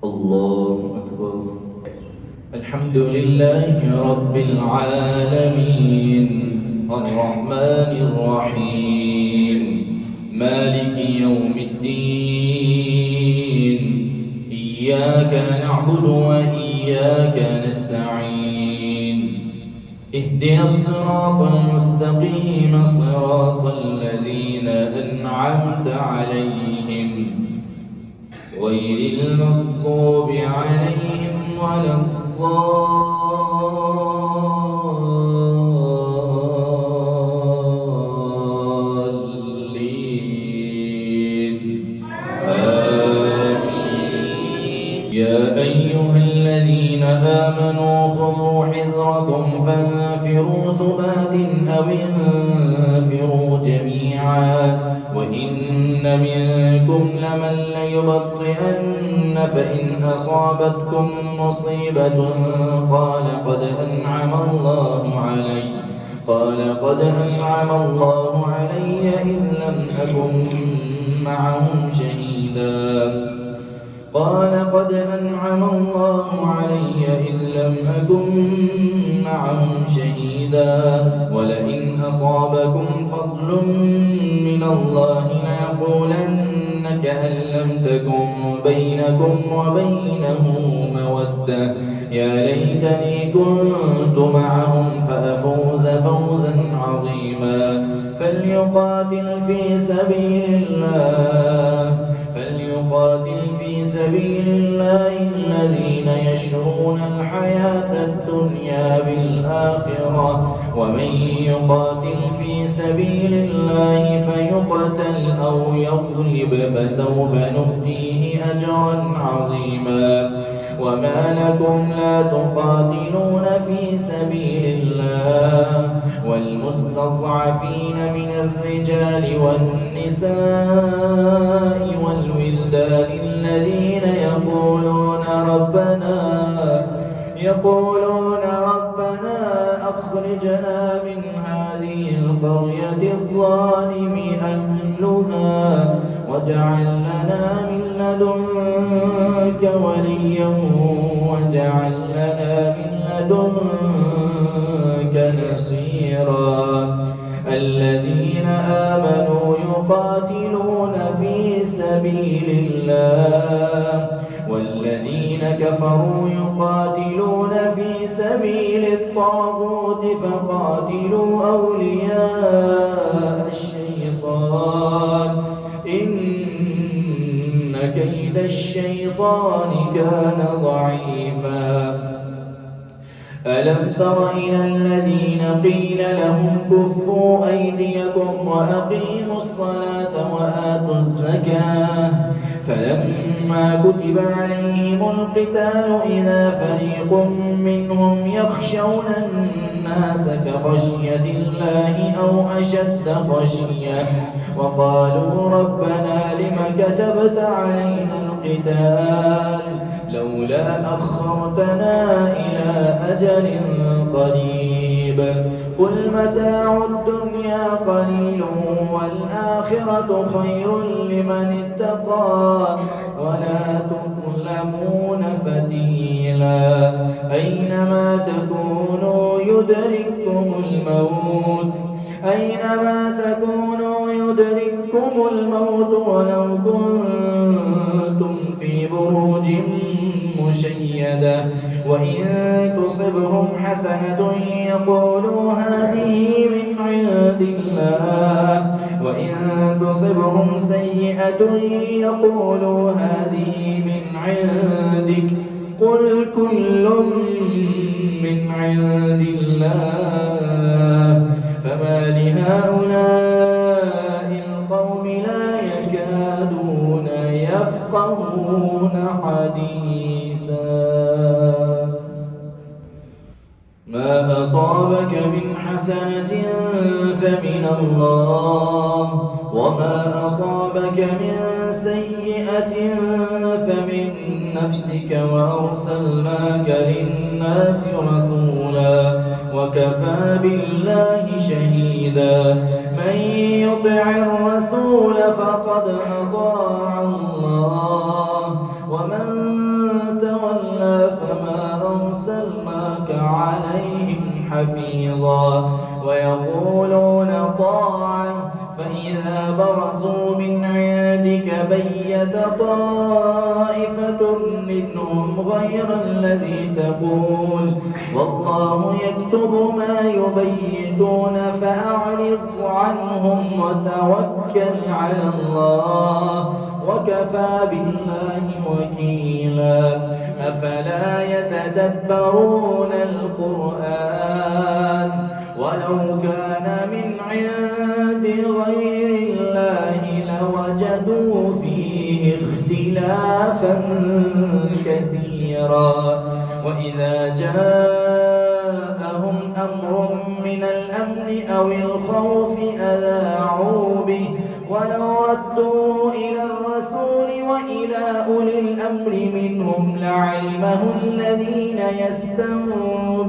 الله أكبر. الحمد لله رب العالمين الرحمن الرحيم مالك يوم الدين إياك نعبد وإياك نستعين اهدنا الصراط المستقيم صراط الذين أنعمت عليهم غير المغضوب عليهم ولا الضالين آمين. يا أيها الذين آمنوا خذوا حذركم فانفروا ثبات أو انفروا جميعا وإن منكم لمن ليبطئن فإن أصابتكم مصيبة قال قد أنعم الله علي إذ لم أكن معهم شهيدا ولئن أصابكم فضل من الله ليقولن كأن لم تكن بينكم وبينه مودة يا ليتني كنت معهم فأفوز فوزا عظيما. فليقاتل في سبيل الله الذين يشرون الحياة الدنيا بالآخرة ومن يقاتل في سبيل الله فيقتل أو يغلب فسوف نؤتيه أجرا عظيما. وما لكم لا تقاتلون في سبيل الله والمستضعفين من الرجال والنساء والولدان الذين يقولون ربنا أخرجنا من هذه القرية الظالم أهلها واجعل لنا من لدنك وليا واجعل لنا من لدنك نصيرا. الذين آمنوا يقاتلون في سبيل الله والذين كفروا يقاتلون في سبيل الطاغوت فقاتلوا أولياء الشيطان إن كيد الشيطان كان ضعيفا. ألم تر إلى الذين قيل لهم كفوا أيديكم وأقيموا الصلاة وآتوا الزكاة فلما كتب عليهم القتال إذا فريق منهم يخشون الناس كخشية الله أو أشد خشية وقالوا ربنا لم كتبت علينا القتال لولا أخرتنا إلى أجل قريب قل متاع الدنيا قليل والآخرة خير لمن اتقى ولا تظلمون فتيلا. أينما تكونوا يدرككم الموت ولو كنتم في بروج مشيدة وإن تصبهم حسنة يقولوا هذه من عند الله وإن تصبهم سيئة يقولوا هذه من عندك قل كل من عند الله فما لهؤلاء القوم لا يكادون يفقهون حديثا. ما أصابك من حسنة فمن الله وما أصابك من سيئة فمن نفسك وأرسلناك للناس رسولا وكفى بالله شهيدا. من يطع الرسول فقد أطاع الله ومن تولى فما أرسلناك عليهم حفيظا ويقولون طاعة فإذا برزوا من عندك بيت طائفة منهم غير الذي تقول والله يكتب ما يبيتون فأعرض عنهم وتوكل على الله وكفى بالله وكيلا أفلا يتدبرون القرآن ولو كان من عند غير الله لوجدوا فيه اختلافا كثيرا وإذا جاءهم أمر من الأمن أو الخوف أذاعوا به ولو ردوه إلى الرسول وإلى أولي الأمر منهم لعلمه الذين يستنبطونه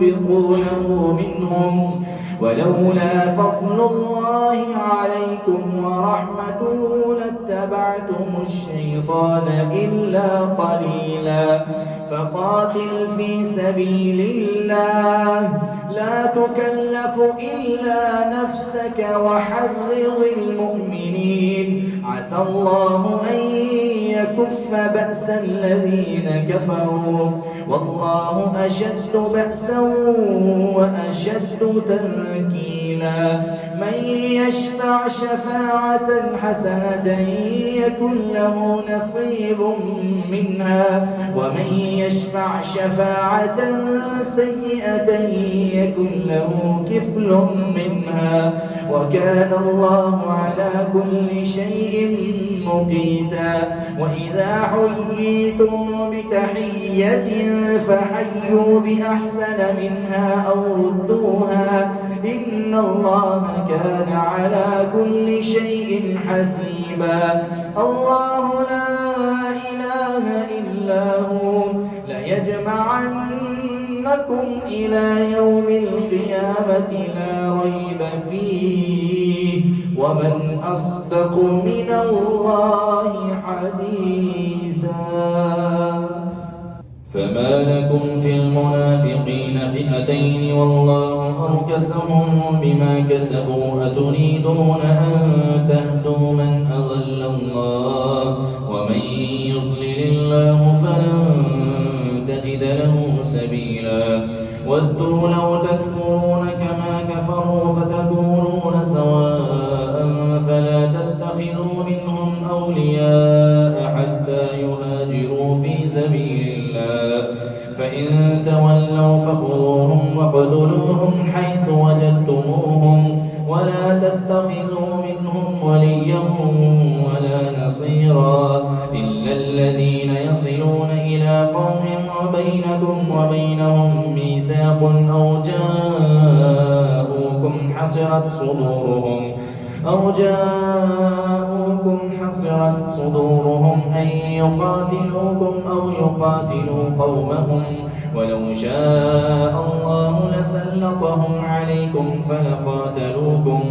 منهم ولولا فضل الله عليكم ورحمته لاتبعتم الشيطان إلا قليلا فقاتل في سبيل الله لا تكلف إلا نفسك وحرض المؤمنين عسى الله أن يكف بأس الذين كفروا والله أشد بأسا وأشد تنكيلا من يشفع شفاعة حسنة يكن له نصيب منها ومن يشفع شفاعة سيئة يكن له كفل منها وكان الله على كل شيء مقيتا وإذا حييتم بتحية فحيوا بأحسن منها أو ردوها إن الله كان على كل شيء حسيبا الله لا إله إلا هو ليجمعنكم إلى يوم القيامة لا ريب فيه ومن أصدق من الله حديثا فما لكم في المنافقين فئتين والله أركسهم بما كسبوا أتريدون أن تهدوا من أضل الله ومن يضلل الله فلن تجد له سبيلا ودوا لو تكفرون كما كفروا فتكونون سواء فلا تتخذوا منهم أولياء حتى يهاجروا في سبيل الله فإن تولوا فخذوهم واقتلوهم حيث وجدتموهم ولا تتخذوا منهم وليا ولا نصيرا إلا الذين يصلون إلى قوم بينكم وبينهم ميثاق أو جاءوكم حصرت صدورهم أن يقاتلوكم أو يقاتلوا قومهم ولو شاء الله لسلطهم عليكم فلقاتلوكم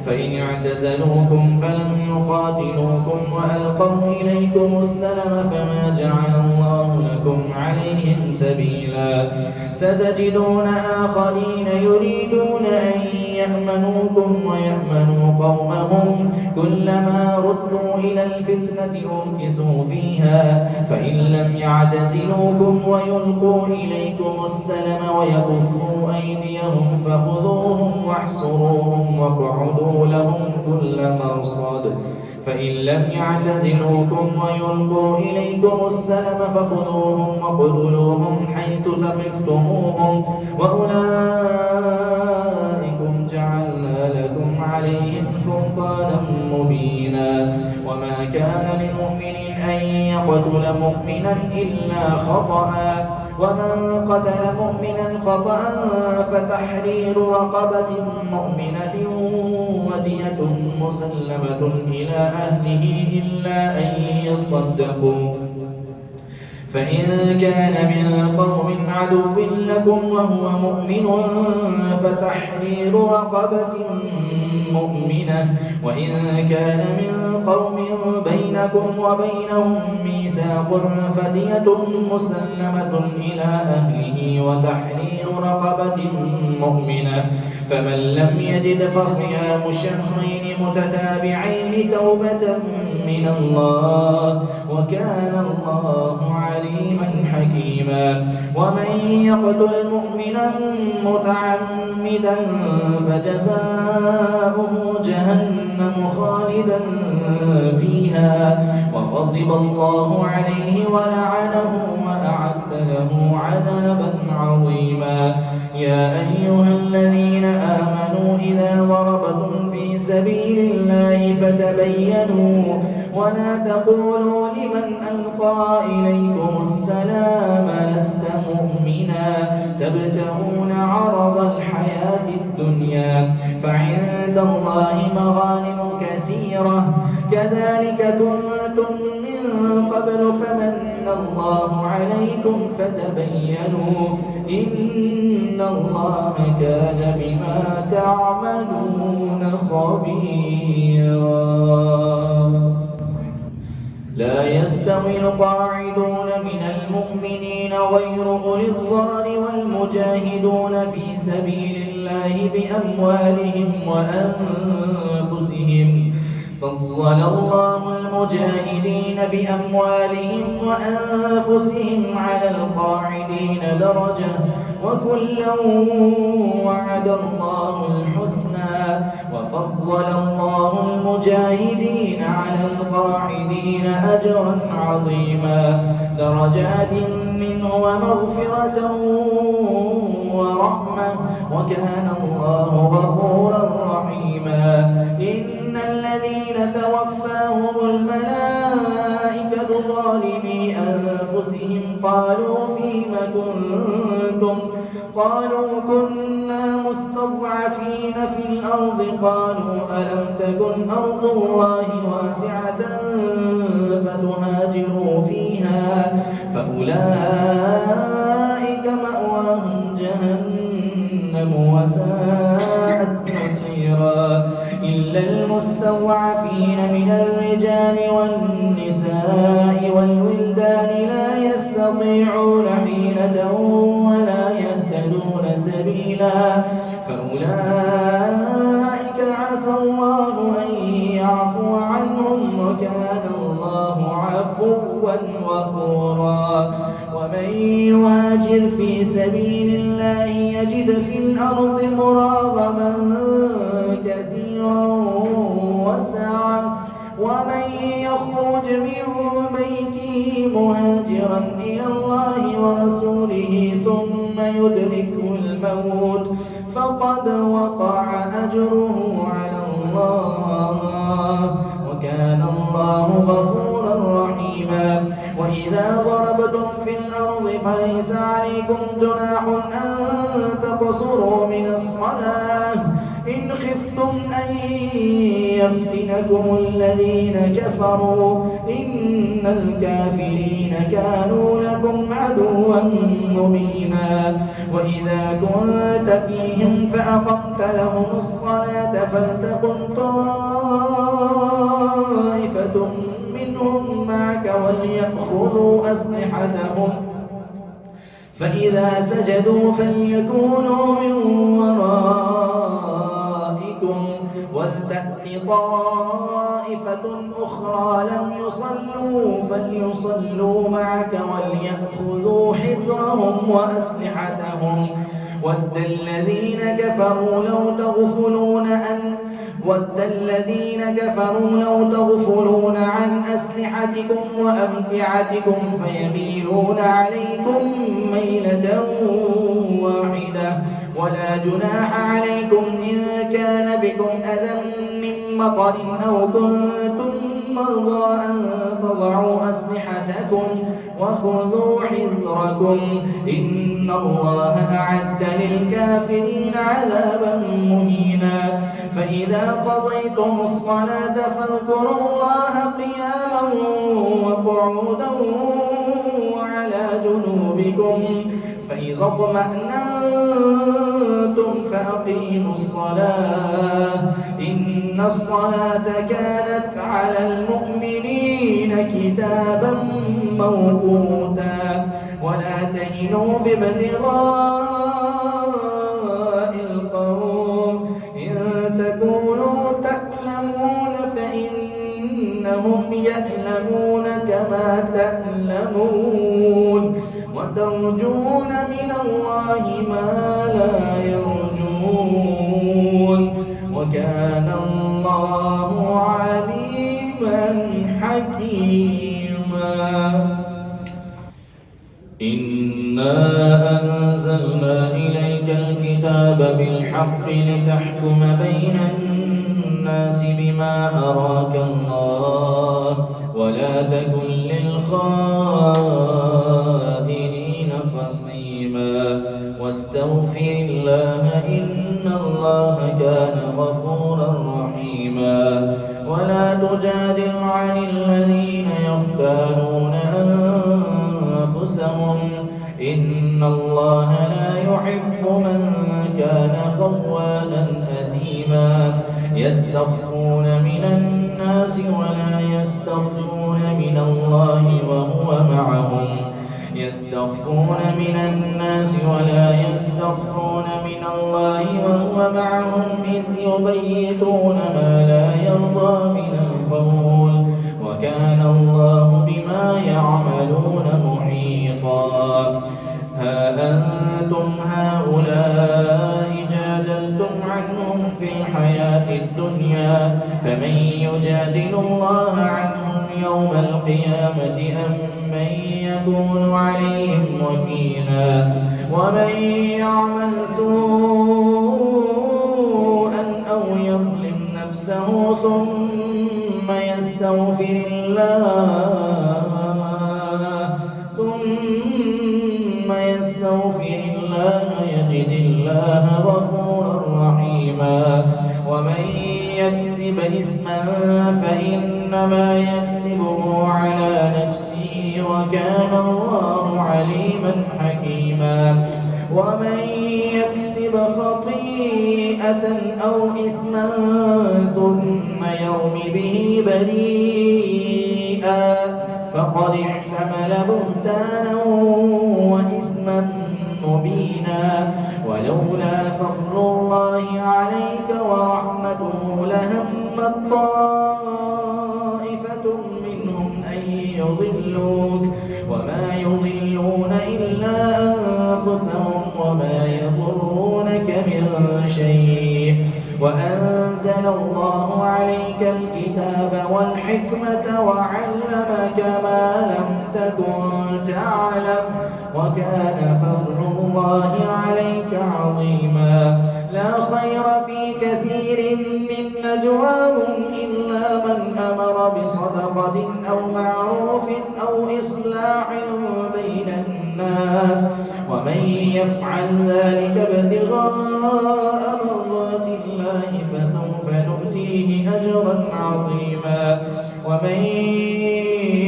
فإن اعتزلوكم فلم يقاتلوكم وألقوا إليكم السلم فما جعل الله لكم عليهم سبيلا ستجدون آخرين يريدون أن يأمنوكم ويأمنوا قومهم كلما ردوا إلى الفتنة أركسوا فيها فإن لم يعتزلوكم ويلقوا إليكم السلم ويكفوا أيديهم فخذوهم واحصروهم واقعدوا لهم كل مرصد فإن لم يعتزلوكم ويلقوا إليكم السلم فخذوهم واقتلوهم حيث ثقفتموهم وأولئكم جعلنا لكم عليهم سلطانا مبينا وما كان لمؤمن أن يقتل مؤمنا إلا خطأ ومن قتل مؤمنا خطأ فتحرير رقبة مؤمنة ودية مسلمة إلى أهله إلا أن يصدقوا فإن كان من قوم عدو لكم وهو مؤمن فتحرير رقبة مؤمنة، وإن كان من قوم بينكم وبينهم ميثاق فدية مسلمة إلى أهله وتحرير رقبة مؤمنة، فمن لم يجد فصيام شهرين متتابعين توبة من الله وكان الله عليما حكيما. ومن يقتل مؤمنا متعمدا فجزاؤه جهنم خالدا فيها وغضب الله عليه ولعنه وأعد له عذابا عظيما. يا أيها الذين آمنوا إذا ضربتم في سبيل الله فتبينوا ولا تقولوا لمن ألقى إليكم السلام لست مؤمنا تبتغون عرض الحياة الدنيا فعند الله مغانم كثيرة كذلك كنتم من قبل فمن الله عليكم فتبينوا إن الله كان بما تعملون خبيرا. لا يستوي القاعدون من المؤمنين غير أولي الضرر والمجاهدون في سبيل الله بأموالهم وأنفسهم فضل الله المجاهدين بأموالهم وأنفسهم على القاعدين درجة وكلا وعد الله الحسنى وفضل الله المجاهدين على القاعدين أجرا عظيما درجات منه ومغفرة ورحمة وكان الله غفورا رحيما. إن الذين توفاهم الملائكة ظالمي أنفسهم قالوا فيم كنتم قالوا كنا مستضعفين في الأرض قالوا ألم تكن أرض الله واسعة فتهاجروا فيها فأولئك مأواهم جهنم وساءت مصيرا إلا المستضعفين من الرجال والنساء والولدان لا يستطيعون حيلة ولا يهتدون سبيلا فأولئك عسى الله أن يعفو عنهم وكان الله عفوا غفورا. ومن يهاجر في سبيل الله يجد في الأرض مراغما كثيرا وسعة ومن يخرج من بيته مهاجرا إلى الله ورسوله ثم يدركه الموت فقد وقع أجره على الله وكان الله غفورا رحيما. وإذا ضربتم في الأرض فليس عليكم جناح أن تقصروا من الصلاة إن خفتم أن يفتنكم الذين كفروا إن الكافرين كانوا لكم عدوا مبينا. وإذا كنت فيهم فأقمت لهم الصلاة فلتقم طائفة منهم معك وليأخذوا أسلحتهم فإذا سجدوا فليكونوا من ورائكم ولتأت طائفة أخرى لم يصلوا فليصلوا معك وليأخذوا حذرهم وأسلحتهم ود الذين كفروا لو تغفلون عن أسلحتكم وأمتعتكم فيميلون عليكم ميلة واحدة ولا جناح عليكم إن كان بكم أذى من مطر أو كنتم مرضى أن تضعوا أسلحتكم وخذوا حذركم إن الله أعد للكافرين عذابا مهينا. فإذا قضيتم الصلاة فاذكروا الله قياما وقعودا وعلى جنوبكم فإذا اطمأننتم فأقيموا الصلاة إن الصلاة كانت على المؤمنين كتابا موقوتا ولا تهنوا في ابتغاء القوم إن تكونوا تألمون فإنهم يألمون كما تألمون وترجون من الله ما لا يرجون وكان الله عليما حكيما إنا أنزلنا إليك الكتاب بالحق لتحكم بين الناس بما أراك الله ولا تكن للخائنين خصيما واستغفر الله إن الله كان غفورا رحيما ولا تجادل عن الذين يختارون أنفسهم إن الله لا يحب من كان خوانا أثيما يستخفون من الناس ولا يستخفون من الله وهو معهم يستخفون من الناس ولا يستخفون من الله وهو معهم إذ يبيتون ما لا يرضى من القول وكان الله بما يعملون محيطا ها أنتم هؤلاء جادلتم عنهم في الحياة الدنيا فمن يجادل الله عنهم يوم القيامة أم من يكون عليهم وكيلا ومن يعمل سوءا أو يظلم نفسه ثم يستغفر الله يجد الله غفورا رحيما ومن يكسب إثما فإنما يكسبه على نفسه وكان الله عليما حكيما ومن يكسب خطيئة أو إثما ثم يرم به بريئا فقد احتمل بهتانا وإثما مبينا ولولا فضل الله عليك ورحمته لهمت طائفة منهم أن يضلوك وما يضلون إلا أنفسهم وما يضرونك من شيء وأنزل الله عليك الكتاب والحكمة وعلمك ما لم تكن تعلم وكان فضل الله عليك عظيما لا خير في كثير من نجواهم إلا من أمر بصدقة أو معروف أو إصلاح بين الناس ومن يفعل ذلك ابتغاء مرضات الله فسوف نؤتيه أجرا عظيما ومن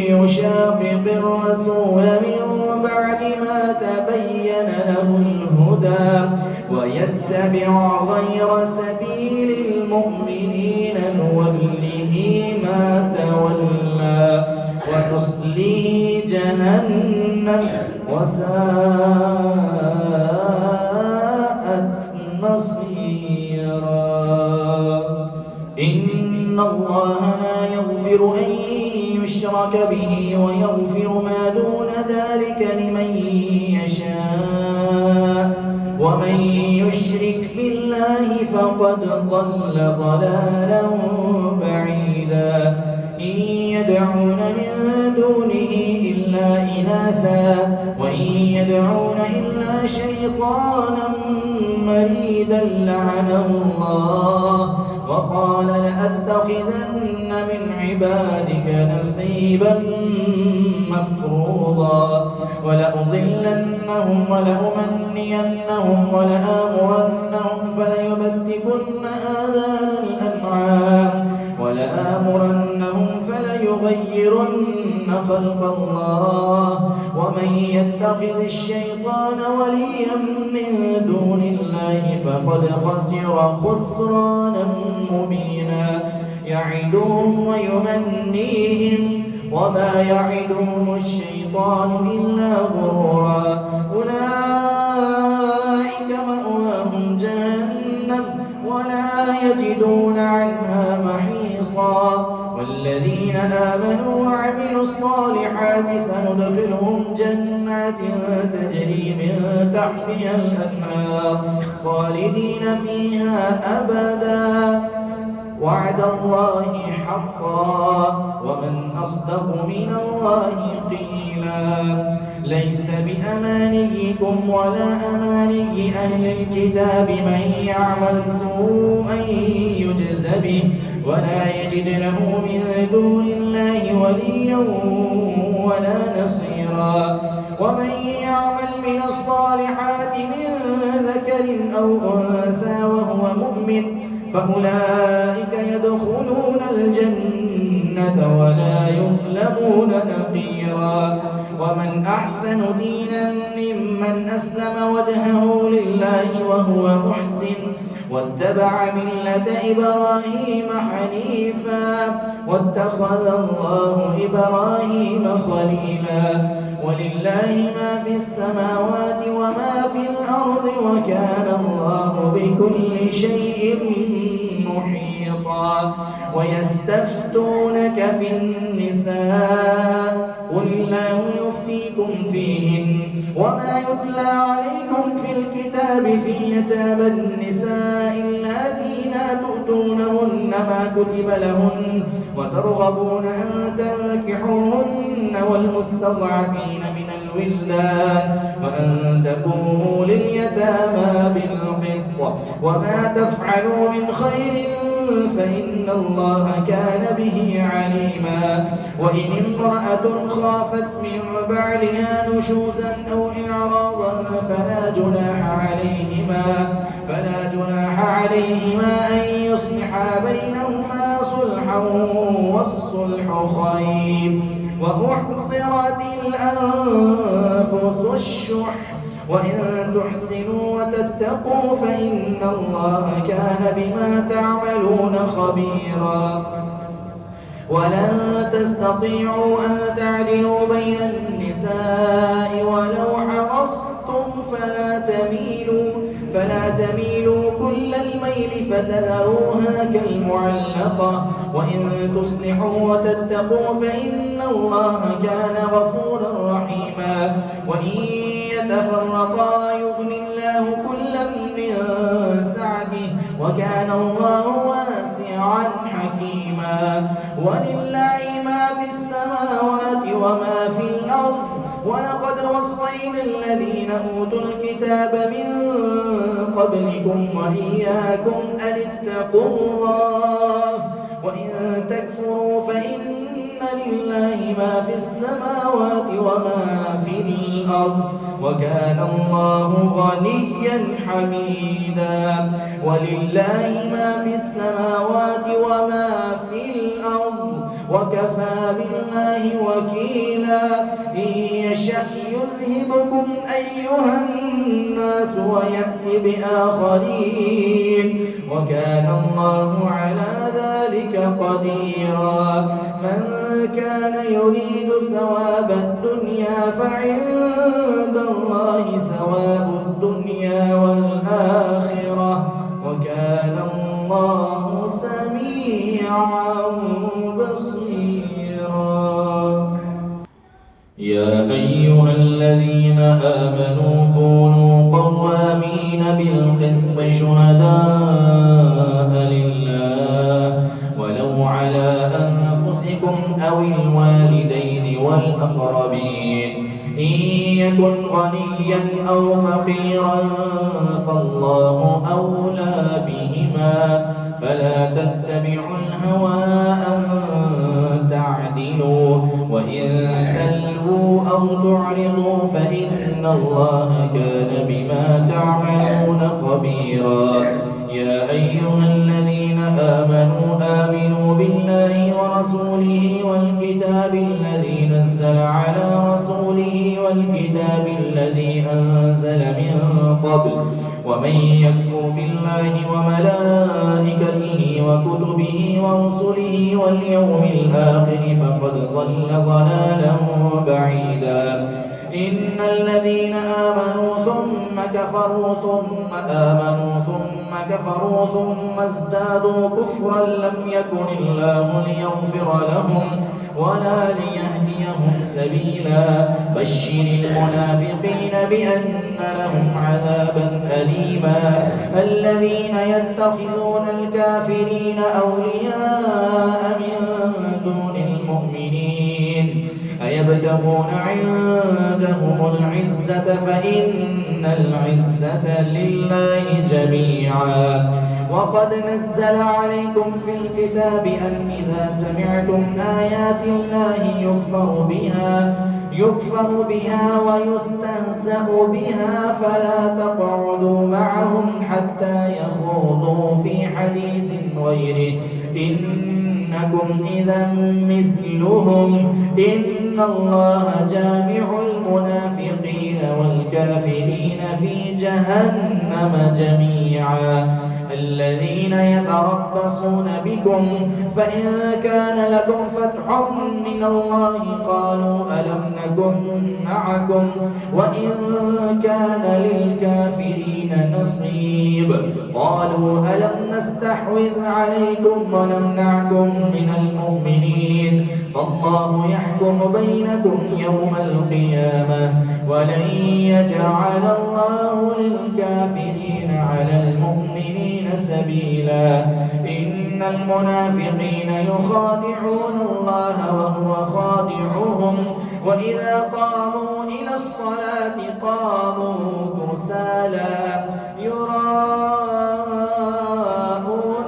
يشاقق الرسول من بعد ما تبين له الهدى ويتبع غير سبيل المؤمنين نوله ما تولى ونصله جهنم وساءت مصيرا إن الله لا يغفر أن يشرك به ويغفر ما دون ذلك لمن يشاء ومن يشرك بالله فقد ضل ضلالا بعيدا إن يدعون من دونه إلا إناثا وإن يدعون إلا شيطانا مريدا لعنه الله وقال لأتخذن من عبادك نصيبا مفروضا ولأضلنهم ولأمنينهم ولآمرنهم فليبتكن آذان الأنعام ولآمرنهم فليغيرن خلق الله ومن يتخذ الشيطان وليا من دون الله فقد خسر خسرانا مبينا يعدهم ويمنيهم وما يعدهم الشيطان إلا غرورا أولئك مأواهم جهنم ولا يجدون عنها محيصا والذين آمنوا وعملوا الصالحات سندخلهم جنات تجري من تحتها الأنهار خالدين فيها أبدا وعد الله حقا ومن أصدق من الله قيلا ليس بأمانيكم ولا أماني أهل الكتاب من يعمل سوءا يجز به ولا يجد له من دون الله وليا ولا نصيرا ومن يعمل من الصالحات من ذكر أو أنثى وهو مؤمن فأولئك يدخلون الجنة ولا يظلمون نقيرا ومن أحسن دينا ممن أسلم وجهه لله وهو محسن واتبع ملة إبراهيم حنيفا واتخذ الله إبراهيم خليلا ولله ما في السماوات وما في الأرض وكان الله بكل شيء محيطا ويستفتونك في النساء قل الله يفتيكم فيهن وما يتلى عليكم في الكتاب في يتامى النساء اللاتي لا تؤتونهن ما كتب لهن وترغبون أن تنكحوهن والمستضعفين من الولدان وأن تقوموا لليتامى بالقسط وما تفعلوا من خير فإن الله كان به عليما وإن امرأة خافت من بعلها نشوزا أو إعراضا فلا جناح عليهما أن يصلحا بينهما صلحا والصلح خير وأحضرت الأنفس الشح وإن تحسنوا وتتقوا فإن الله كان بما تعملون خبيرا ولن تستطيعوا أن تعدلوا بين النساء ولو حرصتم فلا تميلوا كل الميل فتذروها كالمعلقة وإن تصلحوا وتتقوا فإن الله كان غفورا رحيما وإن يتفرقا يغني الله كلا من سعته وكان الله واسعا حكيما ولله ما في السماوات وما في الأرض ولقد وصينا الذين أوتوا الكتاب من قبلكم وإياكم أن اتقوا الله وإن تكفروا فإن لله ما في السماوات وما في الأرض وكان الله غنيا حميدا ولله ما في السماوات وما في الأرض وكفى بالله وكيلا إن يشأ يذهبكم أيها الناس ويأت بآخرين وكان الله على ذلك قديرا من كان يريد ثواب الدنيا فعند الله ثواب الدنيا والآخرة وكان الله سميعا بصيرا يا أيها الذين آمنوا كونوا قوامين بالقسط شهداء لله ولو على أنفسكم أو الوالدين والأقربين إن يكن غنيا أو فقيرا فالله أولى بهما فلا تتبعوا الهوى أن تعدلوا وإن تلووا أو تعرضوا فإن الله كان بما تعملون خبيرا يا أيها الذين آمنوا بالله رسوله والكتاب الذي نزل على رسوله والكتاب الذي أنزل من قبل ومن يكفر بالله وملائكته وكتبه ورسله واليوم الآخر فقد ضل ضلالا بعيدا إن الذين آمنوا ثم كفروا ثم ازدادوا كفرا لم يكن الله ليغفر لهم ولا ليهديهم سبيلا بشر المنافقين بأن لهم عذابا أليما الذين يتخذون الكافرين أولياء من دون المؤمنين أيبتغون عندهم العزة فإن العزة لله جميعا وقد نزل عليكم في الكتاب أن إذا سمعتم آيات الله يكفر بها ويستهزأ بها فلا تقعدوا معهم حتى يخوضوا في حديث غيره إنكم إذا مثلهم إن الله جامع المنافقين والكافرين في جهنم جميعا الذين يتربصون بكم فإن كان لكم فتح من الله قالوا ألم نكن معكم وإن كان للكافرين نصيب قالوا ألم نستحوذ عليكم ونمنعكم من المؤمنين فالله يحكم بينكم يوم القيامة ولن يجعل الله للكافرين على المؤمنين سبيلا إن المنافقين يخادعون الله وهو خادعهم وإذا قاموا إلى الصلاة قاموا كسالى يراءون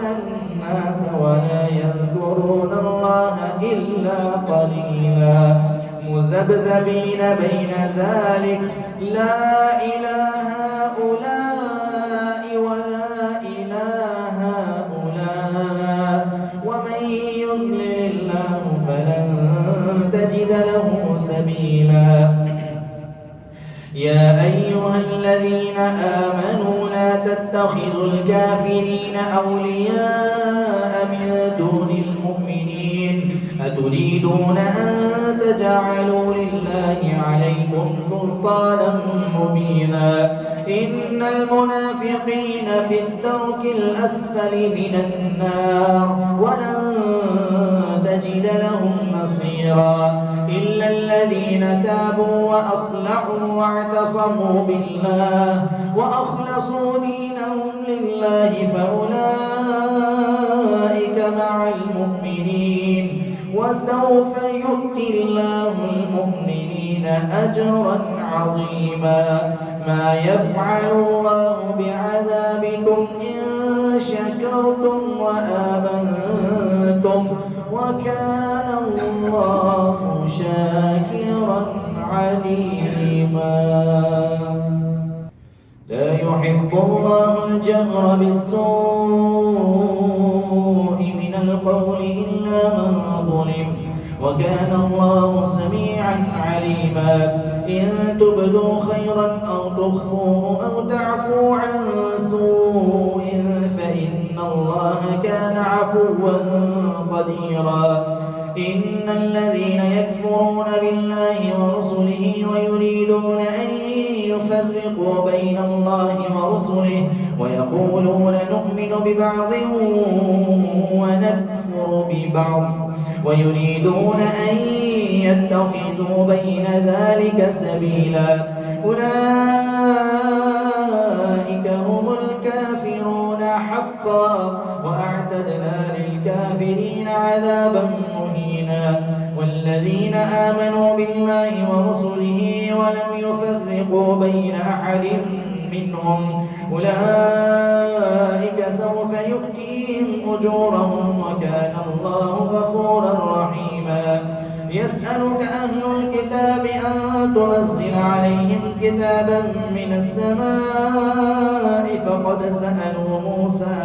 الناس ولا يذكرون الله إلا قليلا مذبذبين بين ذلك لا إله هؤلاء ولا إله هؤلاء ومن يضلل الله فلن تجد له سبيلا يا أيها الذين آمنوا لا تتخذوا الكافرين أولياء من دون المؤمنين أتريدون أن تجعلوا لله عليكم سلطانا مبينا إن المنافقين في الدرك الأسفل من النار ولن تجد لهم نصيرا إلا الذين تابوا وأصلحوا واعتصموا بالله وأخلصوا دينهم لله فأولئك مع المؤمنين وسوف يؤتي الله المؤمنين أجرا عظيما ما يفعل الله بعذابكم إن شكرتم وآمنتم وكان الله شاكرا عليما لا يحب الله الجهر بالسوء من القول إلا من ظلم وكان الله سميعا عليما إن تبدوا خيرا أو تخفوه أو تعفوا عن سوء فإن الله كان عفوا قديرا إن الذين يكفرون بالله ورسله ويريدون أن يفرقوا بين الله ورسله ويقولون نؤمن ببعض ونكفر ببعض ويريدون أن يتخذوا بين ذلك سبيلا أولئك هم الكافرون حقا وأعتدنا للكافرين عذابا مهينا والذين آمنوا بالله ورسله ولم يفرقوا بين أحد منهم أولئك سوف يؤتيهم أجورهم وكان الله غفورا رحيما يسألك أهل الكتاب أن تنزل عليهم كتابا من السماء فقد سألوا موسى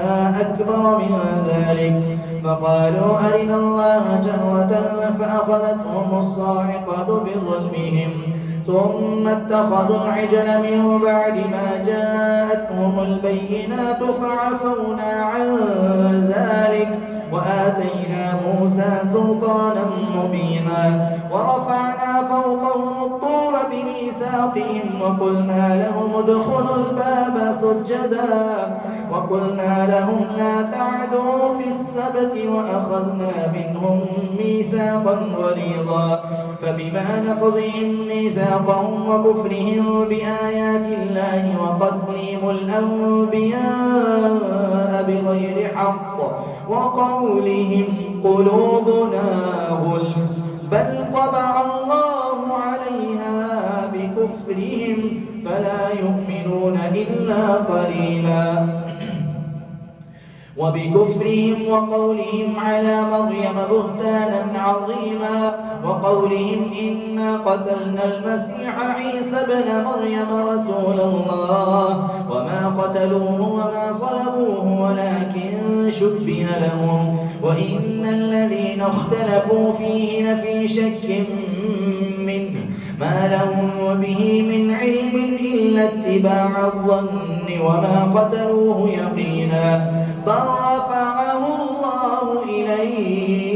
أكبر من ذلك فقالوا أرنا الله جهرة فأخذتهم الصاعقة بظلمهم ثم اتخذوا العجل من بعد ما جاءتهم البينات فعفونا عن ذلك وآتينا موسى سلطانا مبينا ورفعنا فوقهم الطور بميثاقهم وقلنا لهم ادخلوا الباب سجدا وقلنا لهم لا تعدوا في السبت وأخذنا منهم ميثاقا غليظا فبما نقضهم ميثاقهم وكفرهم بآيات الله وقتلهم الأنبياء بغير حق وقولهم قلوبنا غلف بل طبع الله عليها بكفرهم فلا يؤمنون إلا قليلا وبكفرهم وقولهم على مريم بهتانا عظيما وقولهم إنا قتلنا المسيح عيسى ابن مريم رسول الله وما قتلوه وما صلبوه ولكن شبه لهم وإن الذين اختلفوا فيه لفي شك منه ما لهم به من علم إلا اتباع الظن وما قتلوه يقينا بل رفعه الله إليه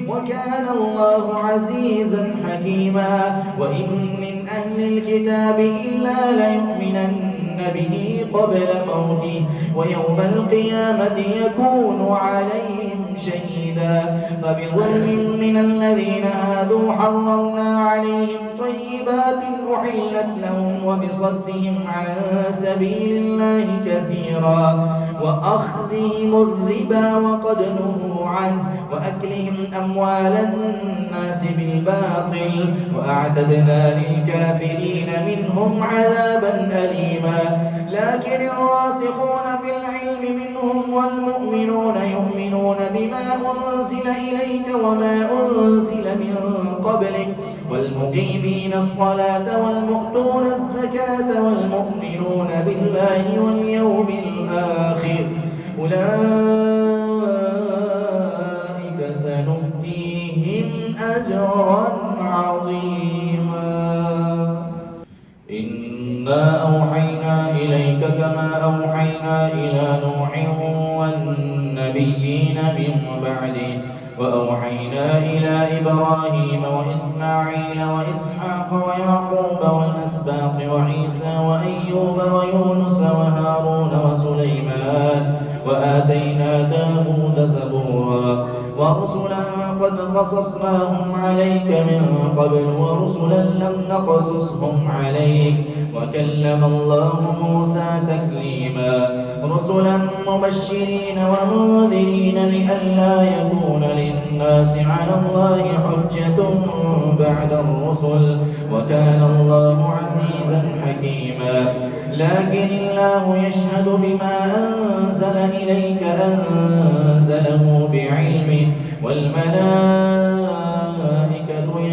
وكان الله عزيزا حكيما وإن من أهل الكتاب إلا ليؤمنن به قبل موته ويوم القيامة يكون عليهم شهيدا فبظلم من الذين هادوا حرمنا عليهم طيبات أحلت لهم وبصدهم عن سبيل الله كثيرا وأخذهم الربا وقد نهوا عنه وأكلهم أموال الناس بالباطل وأعتدنا للكافرين منهم عذابا أليما لكن الراسخون في العلم منهم والمؤمنون يؤمنون بما أنزل إليك وما أنزل من قبلك والمقيمين الصلاة والمؤتون الزكاة والمؤمنون بالله واليوم الآخر أولئك سنؤتيهم أجرا عظيما إنا أوحينا إليك كما أوحينا إلى نوح والنبيين من بعده وأوحينا إلى إبراهيم وإسماعيل وإسحاق ويعقوب والأسباط وعيسى وأيوب ويونس وهارون وسليمان وآتينا داود زبورا ورسلا قد قصصناهم عليك من قبل ورسلا لم نقصصهم عليك وكلم الله موسى تكليما رسلا مبشرين ومنذرين لئلا يكون للناس على الله حجة بعد الرسل وكان الله عزيزا حكيما لكن الله يشهد بما أنزل إليك أنزله بعلمه والملائكة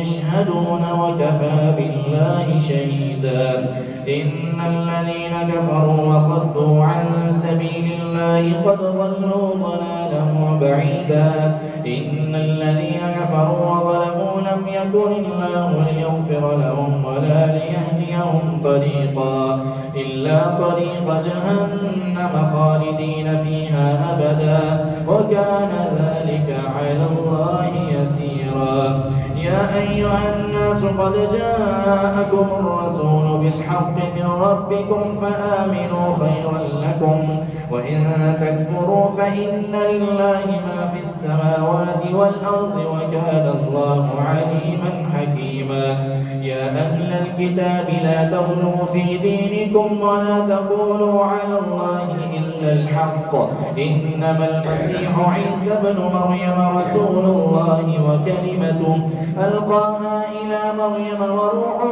يشهدون وكفى بالله شهيدا إن الذين كفروا وصدوا عن سبيل الله قد ضلوا ضلالا بعيدا إن الذين كفروا وظلموا لم يكن الله ليغفر لهم ولا ليهديهم طريقا إلا طريق جهنم خالدين فيها أبدا وكان ذلك على الله يسيرا يا أيها الناس قد جاءكم الرسول بالحق من ربكم فآمنوا خيرا لكم وإن تكفروا فإن لله ما في السماوات والأرض وكان الله عليما حكيما يا أهل الكتاب لا تغلوا في دينكم ولا تقولوا على الله إلا الحق إنما المسيح عيسى ابن مريم رسول الله وكلمته ألقاها إلى مريم وروح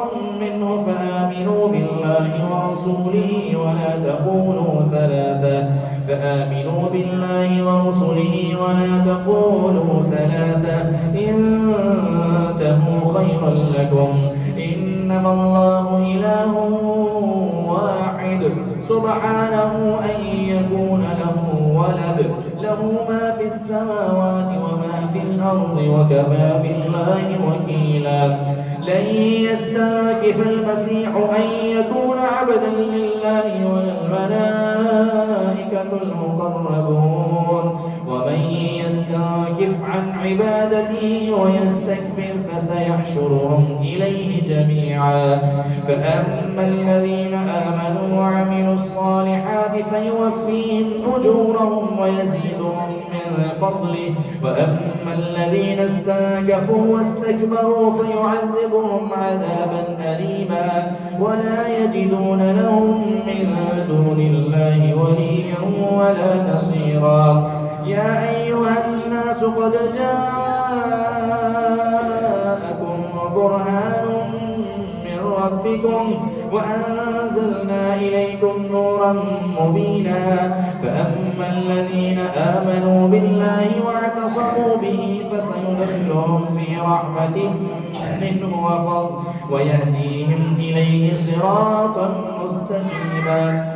منه فآمنوا بالله ورسوله ولا تقولوا ثلاثة فآمنوا بالله ورسله ولا تقولوا ثلاثة انتهوا خيرا لكم إنما الله إله واحد سبحانه أن يكون له ولد له ما في السماوات وما في الأرض وكفى بالله وكيلا لن يستنكف المسيح أن يكون عبدا لله ولا الملائكة المقربون ومن يستنكف عن عبادته ويستكبر فسيحشرهم إليه جميعا فأما الذين آمنوا وعملوا الصالحات فيوفيهم أجورهم ويزيدهم من فضله وأما الذين استنكفوا واستكبروا فيعذبهم عذابا أليما ولا يجدون لهم من دون الله وليا ولا نصيرا يا أيها الناس قد جاءكم برهان من ربكم وأنزلنا إليكم نورا مبينا فأما الذين آمنوا بالله واعتصموا به فسيدخلهم في رحمة منه وفضل ويهديهم إليه صراطا مستقيما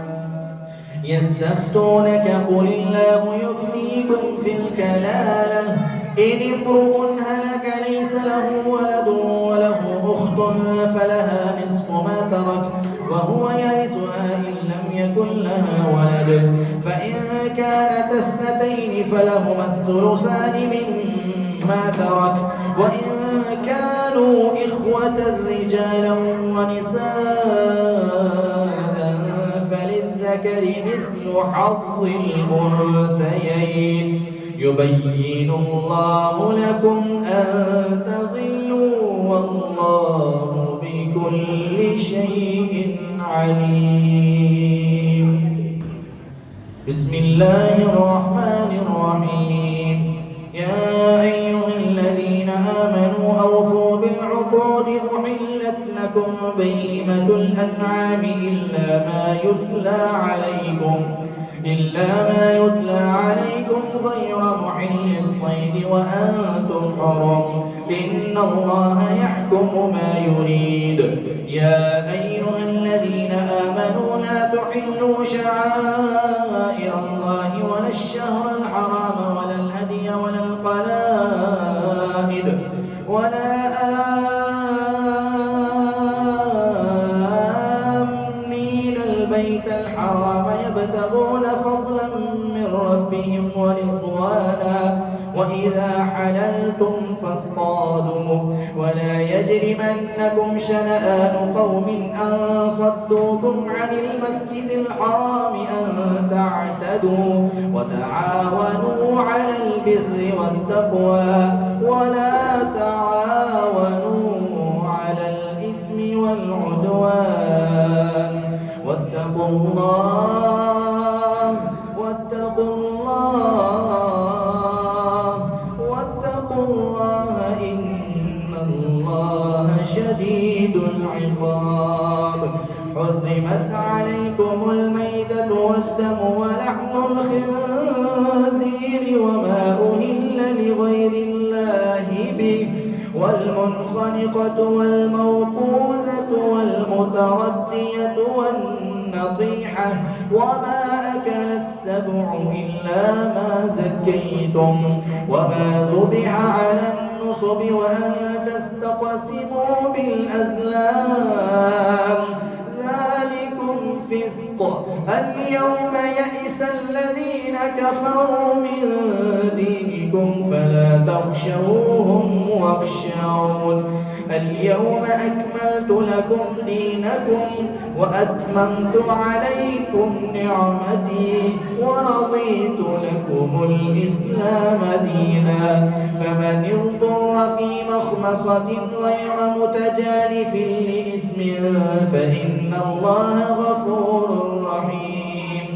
يستفتونك قل الله يفتيكم في الكلالة إن امرؤ هلك ليس له ولد وله أخت فلها نصف ما ترك وهو يرثها إن لم يكن لها ولد فإن كانت اثنتين فلهما الثلثان مما ترك وإن كانوا إخوة رجالا ونساء فللذكر مثل حظ الأنثيين يبين الله لكم أن تضلوا والله بكل شيء عليم بسم الله الرحمن الرحيم يا أيها الذين آمنوا أوفوا بالعقود أحلت لكم بهيمة الأنعام إلا ما يتلى عليكم غير محل الصيد وأنتم حرم إن الله يحكم ما يريد يا أيها الذين آمنوا لا تحلوا شعائر الله ولا الشهر الحرام ولا الهدي ولا القلائد ولا آمين البيت الحرام يبتغون فضلا من ربهم ورضوانا وإذا حللتم فاصطادوا ولا يجرمنكم شنآن قوم أن صدوكم عن المسجد الحرام أن تعتدوا وتعاونوا على البر والتقوى ولا تعاونوا على الإثم والعدوان واتقوا الله إن الله شديد العقاب حرمت عليكم الميتة والدم ولحم الخنزير وما أهل لغير الله به والمنخنقة والموقوذة والمتردية والنطيحة وما أكل السبع إلا ما زكيتم وما ذبح على النصب وأن تستقسموا بالأزلام ذلكم فسق اليوم يئس الذين كفروا من دينكم فلا تخشوهم واخشون اليوم أكملت لكم دينكم وأتممت عليكم نعمتي ورضيت لكم الإسلام دينا فمن اضطر في مخمصة غير متجانف لإثم فإن الله غفور رحيم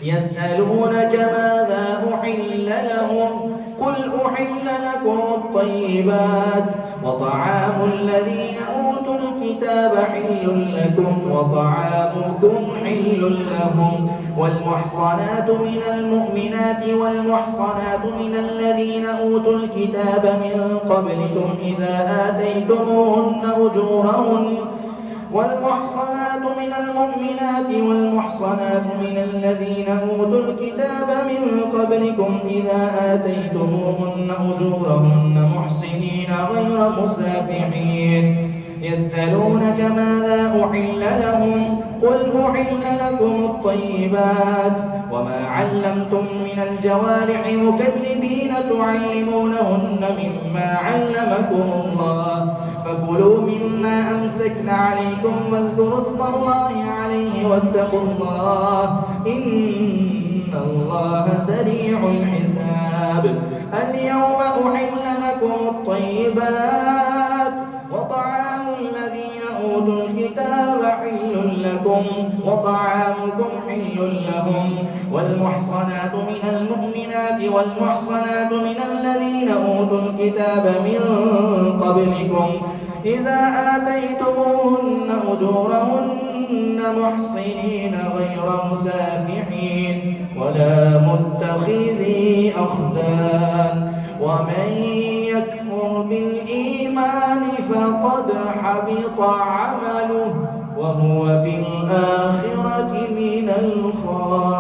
يسألونك ماذا أحل لهم قل أحل لكم الطيبات وطعام الذين أوتوا الكتاب الكتاب حل لكم وطعامكم حل لهم والمحصنات من المؤمنات والمحصنات من الذين أوتوا الكتاب من قبلكم إذا آتيتموهن أجورهن والمحصنات من المؤمنات والمحصنات من الذين أوتوا الكتاب من قبلكم إذا آتيتموهن أجورهن محصنين غير مسافحين يسألونك ماذا أحل لهم قل أحل لكم الطيبات وما علمتم من الجوارح مكلبين تعلمونهن مما علمكم الله فكلوا مما أمسكن عليكم واذكروا اسم الله عليه واتقوا الله إن الله سريع الحساب اليوم أحل لكم الطيبات وطعام الذين أوتوا الكتاب حل لكم وطعامكم حل لهم والمحصنات من المؤمنات والمحصنات من الذين أوتوا الكتاب من قبلكم إذا آتيتموهن أجورهن محصنين غير مسافحين ولا متخذي أخدان ومن يكفر بالإيمان فقد حبط عمله وهو في الآخرة من الخاسرين